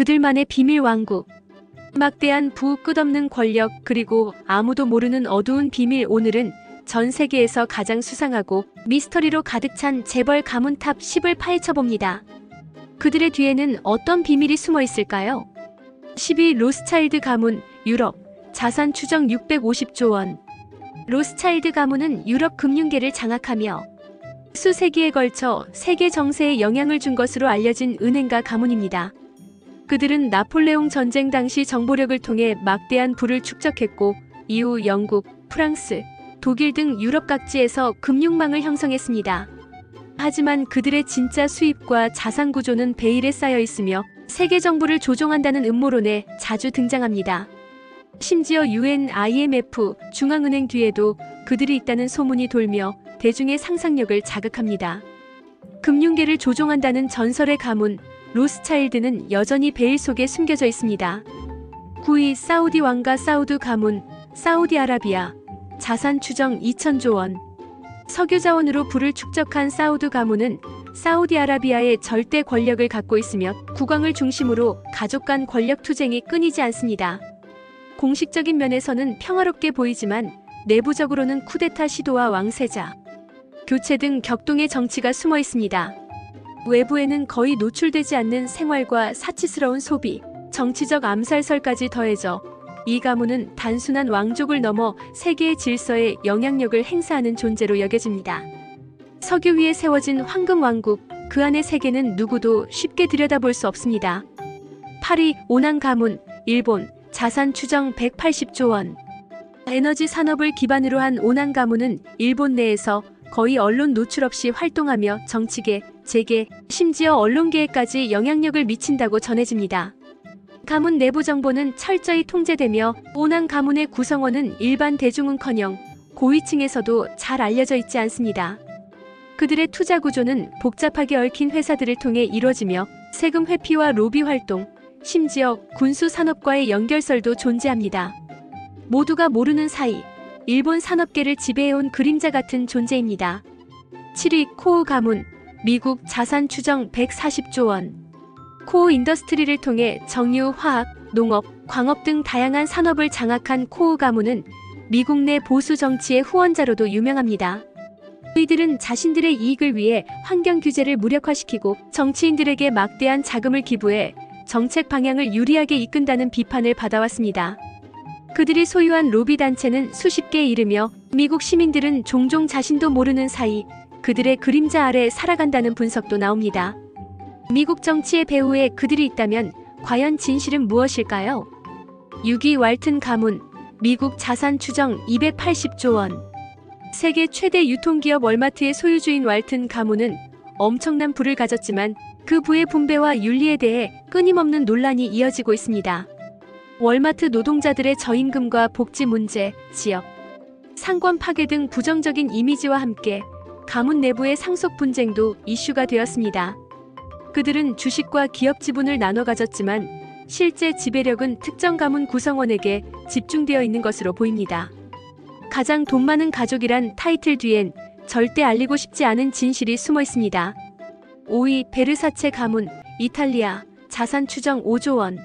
그들만의 비밀 왕국. 막대한 부 끝없는 권력 그리고 아무도 모르는 어두운 비밀. 오늘은 전 세계에서 가장 수상하고 미스터리로 가득 찬 재벌 가문 탑 10을 파헤쳐봅니다. 그들의 뒤에는 어떤 비밀이 숨어 있을까요? 10위 로스차일드 가문. 유럽. 자산 추정 650조 원. 로스차일드 가문은 유럽 금융계를 장악하며 수세기에 걸쳐 세계 정세에 영향을 준 것으로 알려진 은행가 가문입니다. 그들은 나폴레옹 전쟁 당시 정보력을 통해 막대한 부를 축적했고 이후 영국, 프랑스, 독일 등 유럽 각지에서 금융망을 형성했습니다. 하지만 그들의 진짜 수입과 자산 구조는 베일에 쌓여 있으며 세계 정부를 조종한다는 음모론에 자주 등장합니다. 심지어 UN, IMF, 중앙은행 뒤에도 그들이 있다는 소문이 돌며 대중의 상상력을 자극합니다. 금융계를 조종한다는 전설의 가문 로스차일드는 여전히 베일 속에 숨겨져 있습니다. 9위 사우디 왕가 사우드 가문. 사우디아라비아. 자산 추정 2000조 원. 석유 자원으로 부를 축적한 사우드 가문은 사우디아라비아의 절대 권력을 갖고 있으며 국왕을 중심으로 가족 간 권력 투쟁이 끊이지 않습니다. 공식적인 면에서는 평화롭게 보이지만 내부적으로는 쿠데타 시도와 왕세자 교체 등 격동의 정치가 숨어 있습니다. 외부에는 거의 노출되지 않는 생활과 사치스러운 소비, 정치적 암살설까지 더해져 이 가문은 단순한 왕족을 넘어 세계의 질서에 영향력을 행사하는 존재로 여겨집니다. 석유 위에 세워진 황금 왕국, 그 안의 세계는 누구도 쉽게 들여다볼 수 없습니다. 8위 오난 가문. 일본. 자산 추정 180조 원. 에너지 산업을 기반으로 한 오난 가문은 일본 내에서 거의 언론 노출 없이 활동하며 정치계, 재계, 심지어 언론계에까지 영향력을 미친다고 전해집니다. 가문 내부 정보는 철저히 통제되며 오난 가문의 구성원은 일반 대중은커녕 고위층에서도 잘 알려져 있지 않습니다. 그들의 투자 구조는 복잡하게 얽힌 회사들을 통해 이루어지며 세금 회피와 로비 활동, 심지어 군수 산업과의 연결설도 존재합니다. 모두가 모르는 사이 일본 산업계를 지배해온 그림자 같은 존재입니다. 7위 코우 가문. 미국. 자산 추정 140조 원. 코우 인더스트리를 통해 정유, 화학, 농업, 광업 등 다양한 산업을 장악한 코우 가문은 미국 내 보수 정치의 후원자로도 유명합니다. 이들은 자신들의 이익을 위해 환경 규제를 무력화시키고 정치인들에게 막대한 자금을 기부해 정책 방향을 유리하게 이끈다는 비판을 받아왔습니다. 그들이 소유한 로비 단체는 수십 개에 이르며 미국 시민들은 종종 자신도 모르는 사이 그들의 그림자 아래 살아간다는 분석도 나옵니다. 미국 정치의 배후에 그들이 있다면 과연 진실은 무엇일까요? 6위 왈튼 가문. 미국. 자산 추정 280조 원. 세계 최대 유통기업 월마트의 소유주인 왈튼 가문은 엄청난 부를 가졌지만 그 부의 분배와 윤리에 대해 끊임없는 논란이 이어지고 있습니다. 월마트 노동자들의 저임금과 복지 문제, 지역, 상권 파괴 등 부정적인 이미지와 함께 가문 내부의 상속 분쟁도 이슈가 되었습니다. 그들은 주식과 기업 지분을 나눠 가졌지만 실제 지배력은 특정 가문 구성원에게 집중되어 있는 것으로 보입니다. 가장 돈 많은 가족이란 타이틀 뒤엔 절대 알리고 싶지 않은 진실이 숨어 있습니다. 5위 베르사체 가문. 이탈리아. 자산 추정 5조 원.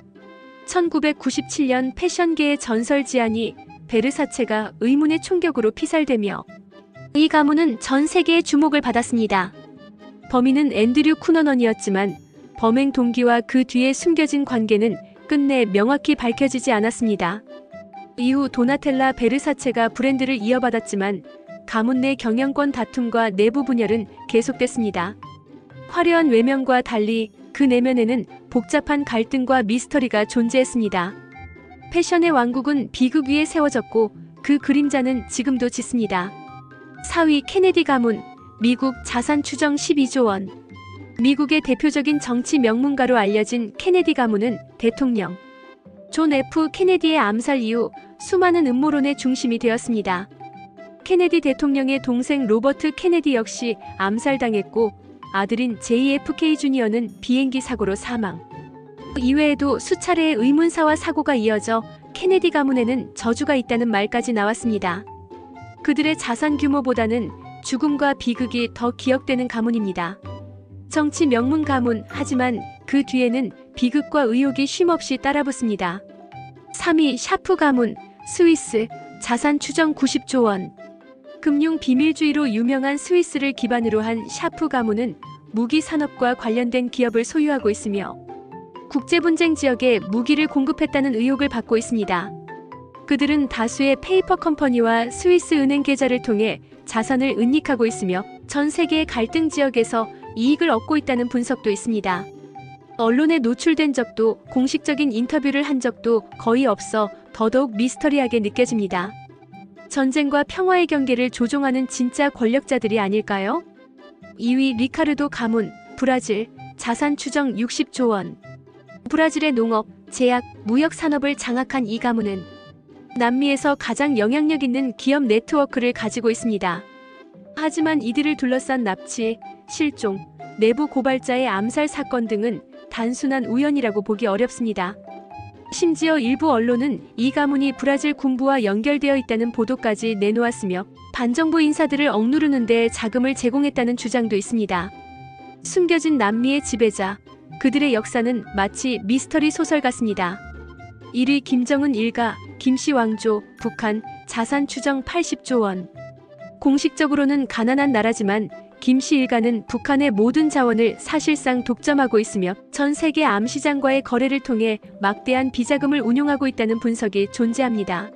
1997년 패션계의 전설 지아니 베르사체가 의문의 총격으로 피살되며 이 가문은 전 세계의 주목을 받았습니다. 범인은 앤드류 쿠너넌이었지만 범행 동기와 그 뒤에 숨겨진 관계는 끝내 명확히 밝혀지지 않았습니다. 이후 도나텔라 베르사체가 브랜드를 이어받았지만 가문 내 경영권 다툼과 내부 분열은 계속됐습니다. 화려한 외면과 달리 그 내면에는 복잡한 갈등과 미스터리가 존재했습니다. 패션의 왕국은 비극 위에 세워졌고 그 그림자는 지금도 짙습니다. 4위 케네디 가문. 미국. 자산 추정 12조 원. 미국의 대표적인 정치 명문가로 알려진 케네디 가문은 대통령 존 F. 케네디의 암살 이후 수많은 음모론의 중심이 되었습니다. 케네디 대통령의 동생 로버트 케네디 역시 암살당했고 아들인 JFK 주니어는 비행기 사고로 사망. 이외에도 수차례의 의문사와 사고가 이어져 케네디 가문에는 저주가 있다는 말까지 나왔습니다. 그들의 자산 규모보다는 죽음과 비극이 더 기억되는 가문입니다. 정치 명문 가문, 하지만 그 뒤에는 비극과 의혹이 쉼없이 따라붙습니다. 3위 샤프 가문, 스위스, 자산 추정 90조 원. 금융 비밀주의로 유명한 스위스를 기반으로 한 샤프 가문은 무기 산업과 관련된 기업을 소유하고 있으며 국제분쟁 지역에 무기를 공급했다는 의혹을 받고 있습니다. 그들은 다수의 페이퍼 컴퍼니와 스위스 은행 계좌를 통해 자산을 은닉하고 있으며 전 세계의 갈등 지역에서 이익을 얻고 있다는 분석도 있습니다. 언론에 노출된 적도 공식적인 인터뷰를 한 적도 거의 없어 더더욱 미스터리하게 느껴집니다. 전쟁과 평화의 경계를 조종하는 진짜 권력자들이 아닐까요? 2위 리카르도 가문, 브라질, 자산 추정 60조 원. 브라질의 농업, 제약, 무역 산업을 장악한 이 가문은 남미에서 가장 영향력 있는 기업 네트워크를 가지고 있습니다. 하지만 이들을 둘러싼 납치, 실종, 내부 고발자의 암살 사건 등은 단순한 우연이라고 보기 어렵습니다. 심지어 일부 언론은 이 가문이 브라질 군부와 연결되어 있다는 보도까지 내놓았으며 반정부 인사들을 억누르는 데 자금을 제공했다는 주장도 있습니다. 숨겨진 남미의 지배자, 그들의 역사는 마치 미스터리 소설 같습니다. 1위 김정은 일가, 김씨 왕조, 북한, 자산 추정 80조 원. 공식적으로는 가난한 나라지만 김씨 일가는 북한의 모든 자원을 사실상 독점하고 있으며 전 세계 암시장과의 거래를 통해 막대한 비자금을 운용하고 있다는 분석이 존재합니다.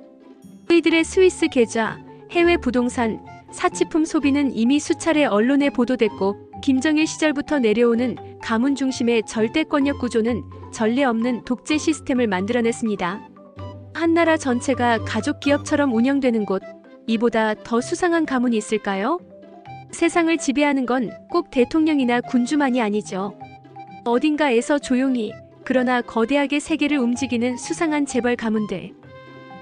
이들의 스위스 계좌, 해외 부동산, 사치품 소비는 이미 수차례 언론에 보도됐고 김정일 시절부터 내려오는 가문 중심의 절대권력 구조는 전례 없는 독재 시스템을 만들어냈습니다. 한 나라 전체가 가족 기업처럼 운영되는 곳, 이보다 더 수상한 가문이 있을까요? 세상을 지배하는 건 꼭 대통령이나 군주만이 아니죠. 어딘가에서 조용히, 그러나 거대하게 세계를 움직이는 수상한 재벌 가문들.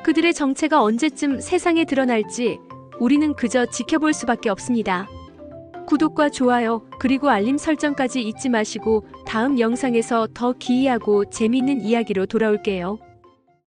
그들의 정체가 언제쯤 세상에 드러날지 우리는 그저 지켜볼 수밖에 없습니다. 구독과 좋아요, 그리고 알림 설정까지 잊지 마시고 다음 영상에서 더 기이하고 재미있는 이야기로 돌아올게요.